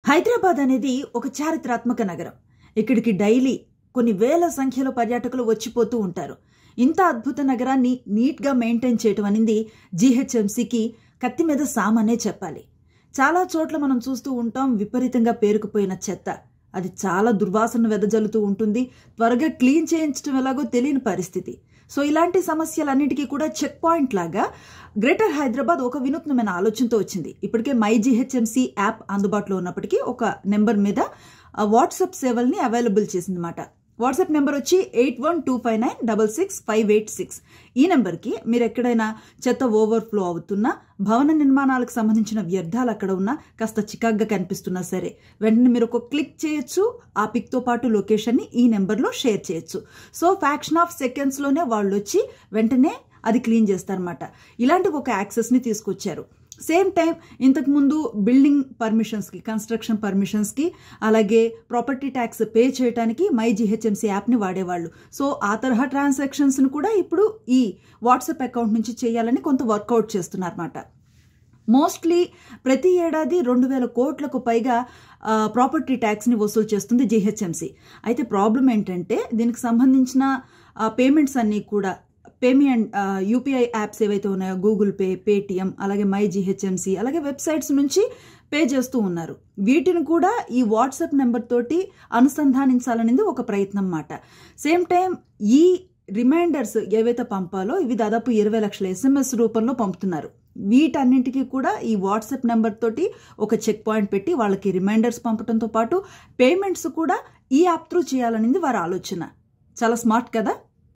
హైదరాబాద్ అనేది ఒక చారిత్రాత్మక నగరం. ఇక్కడికి డైలీ కొన్ని వేల సంఖ్యలో పర్యాటకులు వచ్చిపోతూ ఉంటారు. ఇంత అద్భుత నగరాన్ని నీట్గా మెయింటైన్ చేయటం అనేది జీహెచ్ఎంసీకి కత్తి మీద సామనే చెప్పాలి. చాలా చోట్ల మనం చూస్తూ ఉంటాం విపరీతంగా పేరుకుపోయిన చెత్త. అది చాలా దుర్వాసన వెదజల్లుతూ ఉంటుంది. త్వరగా క్లీన్ చేయించడం ఎలాగో తెలియని పరిస్థితి. సో ఇలాంటి సమస్యలన్నిటికీ కూడా చెక్ పాయింట్ లాగా గ్రేటర్ హైదరాబాద్ ఒక వినూత్నమైన ఆలోచనతో వచ్చింది. ఇప్పటికే మై జీహెచ్ఎంసీ యాప్ అందుబాటులో ఉన్నప్పటికీ ఒక నెంబర్ మీద వాట్సాప్ సేవల్ని అవైలబుల్ చేసిందన్నమాట. వాట్సాప్ నెంబర్ వచ్చి 8125966586. ఈ నెంబర్కి మీరు ఎక్కడైనా చెత్త ఓవర్ఫ్లో అవుతున్నా, భవన నిర్మాణాలకు సంబంధించిన వ్యర్థాలు అక్కడ ఉన్నా, కాస్త చికాగ్గా కనిపిస్తున్నా సరే వెంటనే మీరు ఒక క్లిక్ చేయొచ్చు. ఆ పిక్తో పాటు లొకేషన్ని ఈ నెంబర్లో షేర్ చేయొచ్చు. సో ఫ్యాక్షన్ ఆఫ్ సెకండ్స్లోనే వాళ్ళు వచ్చి వెంటనే అది క్లీన్ చేస్తారన్నమాట. ఇలాంటి ఒక యాక్సెస్ని తీసుకొచ్చారు. సేమ్ టైం ఇంతకుముందు బిల్డింగ్ పర్మిషన్స్కి, కన్స్ట్రక్షన్ పర్మిషన్స్కి, అలాగే ప్రాపర్టీ ట్యాక్స్ పే చేయడానికి మై జీహెచ్ఎంసీ యాప్ని వాడేవాళ్ళు. సో ఆ తరహా ట్రాన్సాక్షన్స్ని కూడా ఇప్పుడు ఈ వాట్సాప్ అకౌంట్ నుంచి చేయాలని కొంత వర్కౌట్ చేస్తున్నారన్నమాట. మోస్ట్లీ ప్రతి ఏడాది 2000 కోట్లకు పైగా ప్రాపర్టీ ట్యాక్స్ని వసూలు చేస్తుంది జీహెచ్ఎంసీ. అయితే ప్రాబ్లం ఏంటంటే దీనికి సంబంధించిన పేమెంట్స్ అన్నీ కూడా పేమెంట్ యూపీఐ యాప్స్ ఏవైతే ఉన్నాయో గూగుల్ పే, పేటిఎం, అలాగే మై జీహెచ్ఎంసీ, అలాగే వెబ్సైట్స్ నుంచి పే చేస్తూ ఉన్నారు. వీటిని కూడా ఈ వాట్సాప్ నెంబర్ తోటి అనుసంధానించాలనేది ఒక ప్రయత్నం అన్నమాట. సేమ్ టైం ఈ రిమైండర్స్ ఏవైతే పంపాలో ఇవి దాదాపు 20 లక్షల SMS రూపంలో పంపుతున్నారు. వీటన్నింటికి కూడా ఈ వాట్సాప్ నెంబర్ తోటి ఒక చెక్ పాయింట్ పెట్టి వాళ్ళకి రిమైండర్స్ పంపడంతో పాటు పేమెంట్స్ కూడా ఈ యాప్ త్రూ చేయాలనేది వారి ఆలోచన. చాలా స్మార్ట్ కదా.